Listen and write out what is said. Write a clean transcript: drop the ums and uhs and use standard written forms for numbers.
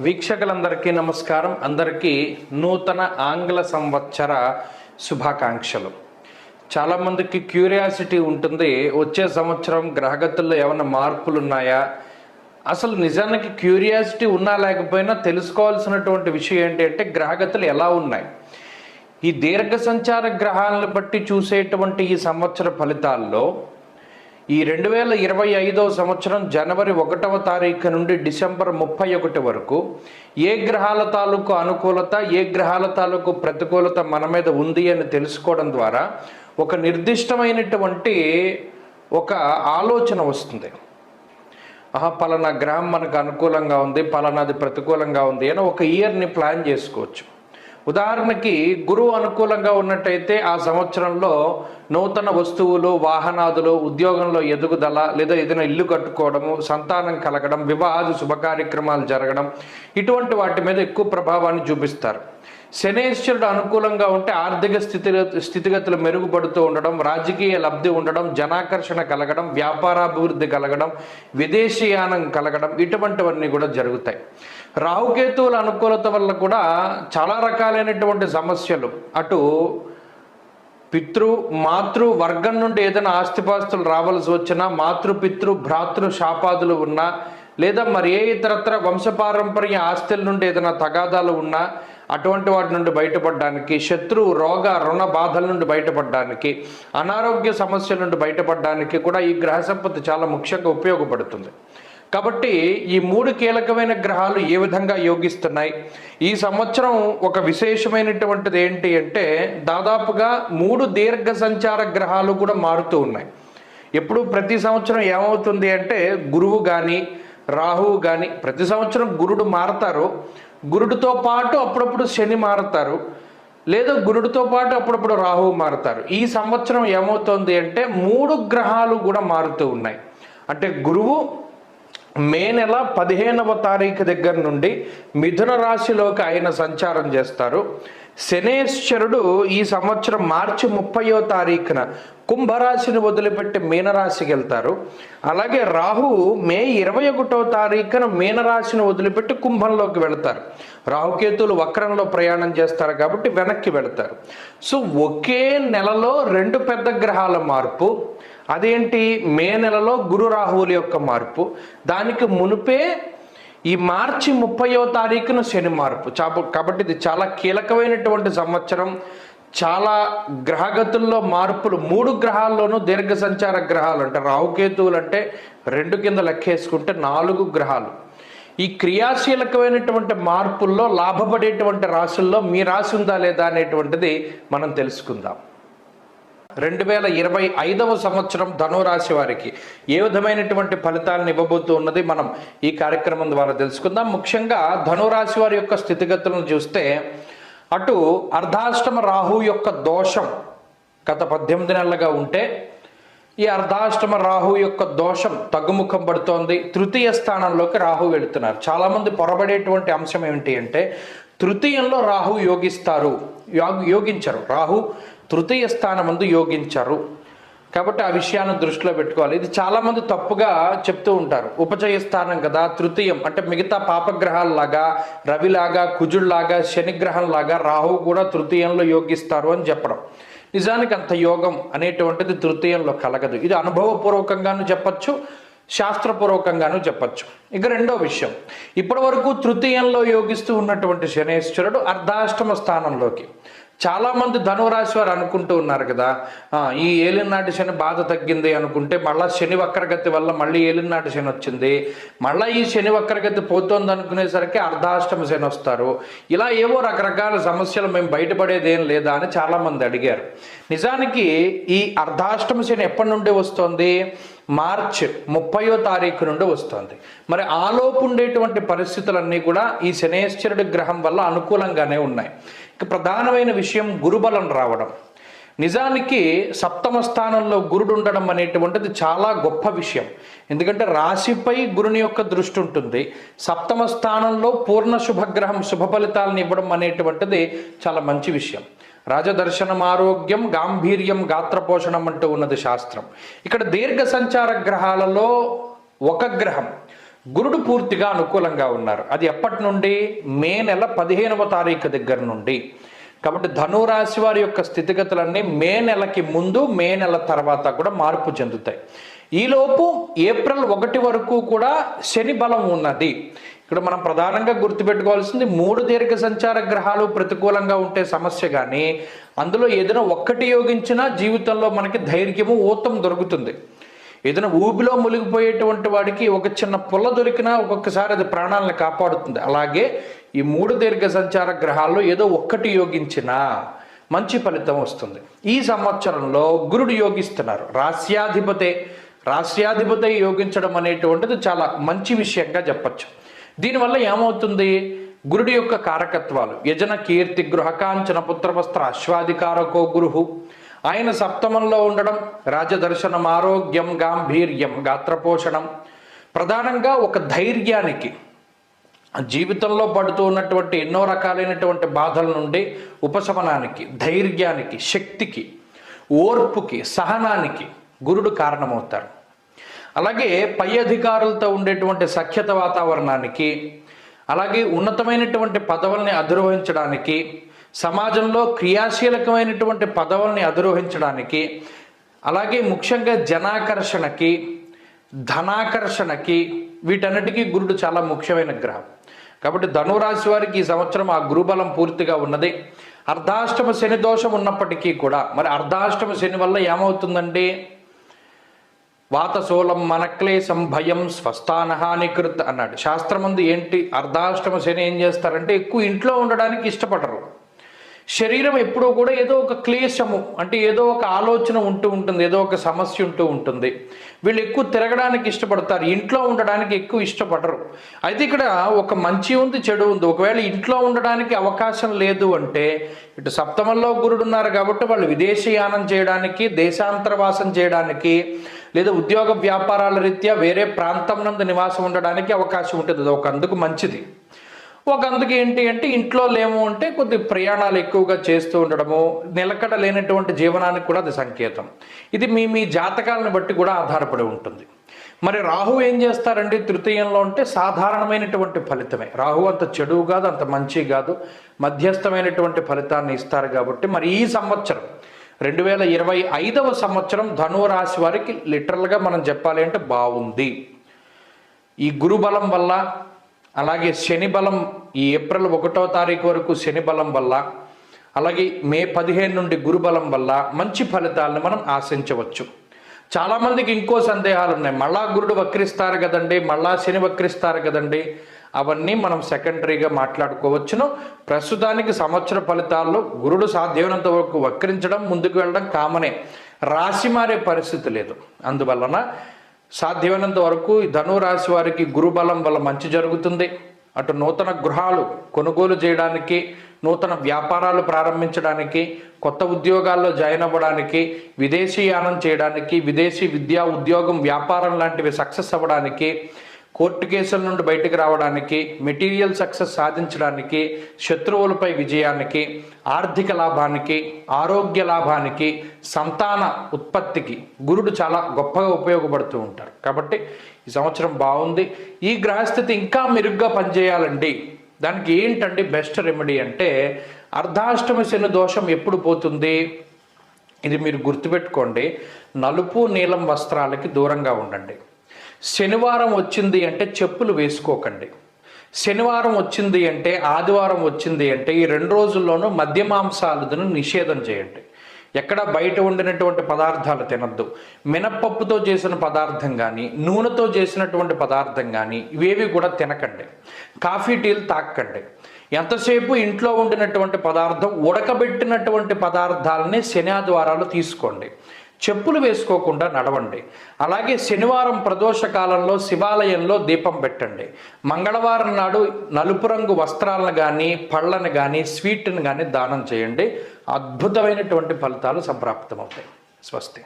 వీక్షకులందరికీ నమస్కారం. అందరికీ నూతన ఆంగ్ల సంవత్సర శుభాకాంక్షలు. చాలామందికి క్యూరియాసిటీ ఉంటుంది, వచ్చే సంవత్సరం గ్రహగతుల్లో ఏమైనా మార్పులు ఉన్నాయా? అసలు నిజానికి క్యూరియాసిటీ ఉన్నా లేకపోయినా తెలుసుకోవాల్సినటువంటి విషయం ఏంటి అంటే గ్రహగతులు ఎలా ఉన్నాయి. ఈ దీర్ఘ సంచార గ్రహాలను బట్టి చూసేటువంటి ఈ సంవత్సర ఫలితాల్లో ఈ 2025 సంవత్సరం జనవరి 1వ తారీఖు నుండి డిసెంబర్ 31 వరకు ఏ గ్రహాల తాలూకు అనుకూలత, ఏ గ్రహాల తాలూకు ప్రతికూలత మన మీద ఉంది అని తెలుసుకోవడం ద్వారా ఒక నిర్దిష్టమైనటువంటి ఒక ఆలోచన వస్తుంది. పలానా గ్రహం మనకు అనుకూలంగా ఉంది, పలానాది ప్రతికూలంగా ఉంది అని ఒక ఇయర్ని ప్లాన్ చేసుకోవచ్చు. ఉదాహరణకి గురువు అనుకూలంగా ఉన్నట్టయితే ఆ సంవత్సరంలో నూతన వస్తువులు, వాహనాదులు, ఉద్యోగంలో ఎదుగుదల, లేదా ఏదైనా ఇల్లు కట్టుకోవడము, సంతానం కలగడం, వివాహాది శుభకార్యక్రమాలు జరగడం, ఇటువంటి వాటి మీద ఎక్కువ ప్రభావాన్ని చూపిస్తారు. శనేశ్వరుడు అనుకూలంగా ఉంటే ఆర్థిక స్థితిగతులు మెరుగుపడుతూ ఉండడం, రాజకీయ లబ్ధి ఉండడం, జనాకర్షణ కలగడం, వ్యాపారాభివృద్ధి కలగడం, విదేశీయానం కలగడం, ఇటువంటివన్నీ కూడా జరుగుతాయి. రాహుకేతువుల అనుకూలత వల్ల కూడా చాలా రకాలైనటువంటి సమస్యలు, అటు మాతృ వర్గం నుండి ఏదైనా ఆస్తిపాస్తులు రావాల్సి వచ్చినా, పితృ భ్రాతృ శాపాదులు ఉన్నా, లేదా మరి ఏ ఇతరత్ర వంశపారంపర్య ఆస్తుల నుండి ఏదైనా తగాదాలు ఉన్నా అటువంటి వాటి నుండి బయటపడడానికి, శత్రు రోగ రుణ బాధల నుండి బయటపడడానికి, అనారోగ్య సమస్యల నుండి బయటపడడానికి కూడా ఈ గ్రహ సంపత్తి చాలా ముఖ్యంగా ఉపయోగపడుతుంది. కాబట్టి ఈ 3 కీలకమైన గ్రహాలు ఏ విధంగా యోగిస్తున్నాయి, ఈ సంవత్సరం ఒక విశేషమైనటువంటిది ఏంటి అంటే దాదాపుగా 3 దీర్ఘ సంచార గ్రహాలు కూడా మారుతూ ఉన్నాయి. ఎప్పుడు ప్రతి సంవత్సరం ఏమవుతుంది అంటే గురువు కానీ రాహువు కానీ, ప్రతి సంవత్సరం గురుడు మారతారు, గురుడితో పాటు అప్పుడప్పుడు శని మారుతారు, లేదా గురుడితో పాటు అప్పుడప్పుడు రాహువు మారుతారు. ఈ సంవత్సరం ఏమవుతుంది అంటే 3 గ్రహాలు కూడా మారుతూ ఉన్నాయి. అంటే గురువు మే నెల 15వ తారీఖు దగ్గర నుండి మిథున రాశిలోకి ఆయన సంచారం చేస్తారు. శనేశ్వరుడు ఈ సంవత్సరం మార్చి 30వ తారీఖున కుంభరాశిని వదిలిపెట్టి మీనరాశికి వెళ్తారు. అలాగే రాహువు మే 21వ తారీఖున మీనరాశిని వదిలిపెట్టి కుంభంలోకి వెళతారు. రాహుకేతువులు వక్రంలో ప్రయాణం చేస్తారు కాబట్టి వెనక్కి వెళతారు. సో ఒకే నెలలో 2 పెద్ద గ్రహాల మార్పు. అదేంటి? మే నెలలో గురు రాహువుల యొక్క మార్పు. దానికి మునుపే ఈ మార్చి 30వ తారీఖున శని మార్పు. కాబట్టి ఇది చాలా కీలకమైనటువంటి సంవత్సరం. చాలా గ్రహగతుల్లో మార్పులు, 3 గ్రహాల్లోనూ దీర్ఘ సంచార గ్రహాలు అంటే రాహుకేతువులు అంటే 2 కింద లెక్కేసుకుంటే 4 గ్రహాలు. ఈ క్రియాశీలకమైనటువంటి మార్పుల్లో లాభపడేటువంటి రాశుల్లో మీ రాశి ఉందా లేదా అనేటువంటిది మనం తెలుసుకుందాం. 2025వ సంవత్సరం ధనురాశి వారికి ఏ విధమైనటువంటి ఫలితాలను ఇవ్వబోతూ ఉన్నది మనం ఈ కార్యక్రమం ద్వారా తెలుసుకుందాం. ముఖ్యంగా ధనురాశి వారి యొక్క స్థితిగతులను చూస్తే, అటు అర్ధాష్టమ రాహు యొక్క దోషం గత 18 నెలలుగా ఉంటే ఈ అర్ధాష్టమ రాహు యొక్క దోషం తగ్గుముఖం పడుతోంది. తృతీయ స్థానంలోకి రాహు వెళుతున్నారు. చాలామంది పొరబడేటువంటి అంశం ఏమిటి అంటే తృతీయంలో రాహు యోగించరు. రాహు తృతీయ స్థానమందు యోగించరు. కాబట్టి ఆ విషయాన్ని దృష్టిలో పెట్టుకోవాలి. ఇది చాలామంది తప్పుగా చెప్తూ ఉంటారు. ఉపచయ స్థానం కదా, తృతీయం అంటే మిగతా పాపగ్రహాలలాగా, రవిలాగా, కుజుళ్లాగా, శనిగ్రహంలాగా రాహువు కూడా తృతీయంలో యోగిస్తారు అని చెప్పడం. నిజానికి అంత యోగం అనేటువంటిది తృతీయంలో కలగదు. ఇది అనుభవపూర్వకంగాను చెప్పచ్చు, శాస్త్రపూర్వకంగాను చెప్పచ్చు. ఇక రెండో విషయం, ఇప్పటి వరకు తృతీయంలో యోగిస్తూ ఉన్నటువంటి శనేశ్వరుడు అర్ధాష్టమ స్థానంలోకి. చాలామంది ధనురాశి వారు అనుకుంటూ ఉన్నారు కదా, ఈ ఏలినాటి శని బాధ తగ్గింది అనుకుంటే మళ్ళీ శని వక్రగతి వల్ల మళ్ళీ ఏలినాటి శని వచ్చింది, మళ్ళీ ఈ శని వక్రగతి పోతుంది అనుకునేసరికి అర్ధాష్టమ శని వస్తారు. ఇలా ఏవో రకరకాల సమస్యలు మేము బయటపడేది ఏం లేదా అని చాలామంది అడిగారు. నిజానికి ఈ అర్ధాష్టమ శని ఎప్పటి నుండి వస్తుంది? మార్చి 30వ తారీఖు నుండి వస్తుంది. మరి ఆలోపు ఉండేటువంటి పరిస్థితులన్నీ కూడా ఈ శనేశ్వరుడి గ్రహం వల్ల అనుకూలంగానే ఉన్నాయి. ఇక ప్రధానమైన విషయం గురుబలం రావడం. నిజానికి 7వ స్థానంలో గురుడు ఉండడం అనేటువంటిది చాలా గొప్ప విషయం. ఎందుకంటే రాశిపై గురుని యొక్క దృష్టి ఉంటుంది. 7వ స్థానంలో పూర్ణ శుభగ్రహం శుభ ఫలితాలను ఇవ్వడం అనేటువంటిది చాలా మంచి విషయం. రాజదర్శనం ఆరోగ్యం, గాంభీర్యం, గాత్రపోషణం అంటూ ఉన్నది శాస్త్రం. ఇక్కడ దీర్ఘ సంచార గ్రహాలలో ఒక గ్రహం గురుడు పూర్తిగా అనుకూలంగా ఉన్నారు. అది ఎప్పటి నుండి? మే నెల 15వ తారీఖు దగ్గర నుండి. కాబట్టి ధనురాశి వారి యొక్క స్థితిగతులన్నీ మే నెలకి ముందు, మే నెల తర్వాత కూడా మార్పు చెందుతాయి. ఈలోపు ఏప్రిల్ 1 వరకు కూడా శని బలం ఉన్నది. ఇక్కడ మనం ప్రధానంగా గుర్తుపెట్టుకోవాల్సింది 3 దీర్ఘ సంచార గ్రహాలు ప్రతికూలంగా ఉంటే సమస్య, కానీ అందులో ఏదైనా ఒక్కటి యోగించినా జీవితంలో మనకి ధైర్యము, ఊతం దొరుకుతుంది. ఏదైనా ఊబిలో మునిగిపోయేటువంటి వాడికి ఒక చిన్న పుల్ల దొరికినా ఒక్కొక్కసారి అది ప్రాణాలను కాపాడుతుంది. అలాగే ఈ 3 దీర్ఘ సంచార గ్రహాల్లో ఏదో ఒక్కటి యోగించినా మంచి ఫలితం వస్తుంది. ఈ సంవత్సరంలో గురుడు యోగిస్తున్నారు. రాస్యాధిపతి యోగించడం అనేటువంటిది చాలా మంచి విషయంగా చెప్పచ్చు. దీనివల్ల ఏమవుతుంది? గురుడి యొక్క కారకత్వాలు యజన కీర్తి గృహకాంచన పుత్రవస్త్ర అశ్వాధికారకో గురుహు, ఆయన సప్తమంలో ఉండడం, రాజదర్శనం, ఆరోగ్యం, గాంభీర్యం, గాత్రపోషణం, ప్రధానంగా ఒక ధైర్యానికి, జీవితంలో పడుతూ ఉన్నటువంటి ఎన్నో రకాలైనటువంటి బాధల నుండి ఉపశమనానికి, ధైర్యానికి, శక్తికి, ఓర్పుకి, సహనానికి గురుడు కారణమవుతారు. అలాగే పై అధికారులతో ఉండేటువంటి సఖ్యత వాతావరణానికి, అలాగే ఉన్నతమైనటువంటి పదవుల్ని అధిరోహించడానికి, సమాజంలో క్రియాశీలకమైనటువంటి పదవుల్ని అధిరోహించడానికి, అలాగే ముఖ్యంగా జనాకర్షణకి, ధనాకర్షణకి, వీటన్నిటికీ గురుడు చాలా ముఖ్యమైన గ్రహం. కాబట్టి ధనురాశి వారికి ఈ సంవత్సరం ఆ గురుబలం పూర్తిగా ఉన్నది. అర్ధాష్టమ శని దోషం ఉన్నప్పటికీ కూడా, మరి అర్ధాష్టమ శని వల్ల ఏమవుతుందండి? వాతశూలం మనక్లేశం భయం స్వస్థానహానికృత్ అన్నాడు శాస్త్రమందు. ఏంటి అర్ధాష్టమ శని ఏం చేస్తారంటే ఎక్కువ ఇంట్లో ఉండడానికి ఇష్టపడరు. శరీరం ఎప్పుడూ కూడా ఏదో ఒక క్లేశము, అంటే ఏదో ఒక ఆలోచన ఉంటూ ఉంటుంది, ఏదో ఒక సమస్య ఉంటూ ఉంటుంది. వీళ్ళు ఎక్కువ తిరగడానికి ఇష్టపడతారు, ఇంట్లో ఉండడానికి ఎక్కువ ఇష్టపడరు. అయితే ఇక్కడ ఒక మంచి ఉంది, చెడు ఉంది. ఒకవేళ ఇంట్లో ఉండడానికి అవకాశం లేదు అంటే, ఇటు సప్తమంలో గురుడు ఉన్నారు కాబట్టి వాళ్ళు విదేశీయానం చేయడానికి, దేశాంతరవాసం చేయడానికి, లేదా ఉద్యోగ వ్యాపారాల రీత్యా వేరే ప్రాంతం నందు నివాసం ఉండడానికి అవకాశం ఉంటుంది. అది ఒక అందుకు మంచిది. ఒక అందుకు ఏంటి అంటే ఇంట్లో లేము అంటే కొద్ది ప్రయాణాలు ఎక్కువగా చేస్తూ ఉండడము, నిలకడ లేనటువంటి జీవనానికి కూడా అది సంకేతం. ఇది మీ జాతకాలను బట్టి కూడా ఆధారపడి ఉంటుంది. మరి రాహు ఏం చేస్తారండి తృతీయంలో అంటే? సాధారణమైనటువంటి ఫలితమే. రాహు అంత చెడు కాదు, అంత మంచి కాదు, మధ్యస్థమైనటువంటి ఫలితాన్ని ఇస్తారు. కాబట్టి మరి ఈ సంవత్సరం 2025వ సంవత్సరం ధనురాశి వారికి లిటరల్గా మనం చెప్పాలి అంటే బాగుంది. ఈ గురుబలం వల్ల, అలాగే శని బలం, ఈ ఏప్రిల్ 1వ తారీఖు వరకు శని బలం వల్ల, అలాగే మే 15 నుండి గురుబలం వల్ల మంచి ఫలితాలను మనం ఆశించవచ్చు. చాలామందికి ఇంకో సందేహాలు ఉన్నాయి. మళ్ళా గురుడు వక్రిస్తారు కదండి, మళ్ళా శని వక్రిస్తారు కదండి. అవన్నీ మనం సెకండరీగా మాట్లాడుకోవచ్చును. ప్రస్తుతానికి సంవత్సర ఫలితాల్లో గురుడు సాధ్యమైనంత వరకు వక్రించడం, ముందుకు వెళ్ళడం కామనే. రాశి మారే పరిస్థితి లేదు. అందువలన సాధ్యమైనంత వరకు ధనురాశి వారికి గురుబలం వల్ల మంచి జరుగుతుంది. అటు నూతన గృహాలు కొనుగోలు చేయడానికి, నూతన వ్యాపారాలు ప్రారంభించడానికి, కొత్త ఉద్యోగాల్లో జాయిన్ అవ్వడానికి, విదేశీయానం చేయడానికి, విదేశీ విద్యా, ఉద్యోగం, వ్యాపారం లాంటివి సక్సెస్ అవ్వడానికి, కోర్టు కేసుల నుండి బయటకు రావడానికి, మెటీరియల్ సక్సెస్ సాధించడానికి, శత్రువులపై విజయానికి, ఆర్థిక లాభానికి, ఆరోగ్య లాభానికి, సంతాన ఉత్పత్తికి గురుడు చాలా గొప్పగా ఉపయోగపడుతూ ఉంటారు. కాబట్టి ఈ సంవత్సరం బాగుంది. ఈ గ్రహస్థితి ఇంకా మెరుగ్గా పనిచేయాలండి. దానికి ఏంటండి బెస్ట్ రెమెడీ అంటే, అర్ధాష్టమ శని దోషం ఎప్పుడు పోతుంది? ఇది మీరు గుర్తుపెట్టుకోండి. నలుపు నీలం వస్త్రాలకి దూరంగా ఉండండి. శనివారం వచ్చింది అంటే చెప్పులు వేసుకోకండి. శనివారం వచ్చింది అంటే, ఆదివారం వచ్చింది అంటే ఈ 2 రోజుల్లోనూ మద్య మాంసాలను నిషేధం చేయండి. ఎక్కడ బయట వండినటువంటి పదార్థాలు తినద్దు. మినప్పప్పుతో చేసిన పదార్థం కానీ, నూనెతో చేసినటువంటి పదార్థం కానీ ఇవేవి కూడా తినకండి. కాఫీ టీలు తాకండి. ఎంతసేపు ఇంట్లో వండినటువంటి పదార్థం, ఉడకబెట్టినటువంటి పదార్థాలని శని ఆదివారాలు తీసుకోండి. చెప్పులు వేసుకోకుండా నడవండి. అలాగే శనివారం ప్రదోష కాలంలో శివాలయంలో దీపం పెట్టండి. మంగళవారం నాడు నలుపు రంగు వస్త్రాలను కానీ, పళ్ళను కానీ, స్వీట్ని కానీ దానం చేయండి. అద్భుతమైనటువంటి ఫలితాలు సంప్రాప్తమవుతాయి. స్వస్తి.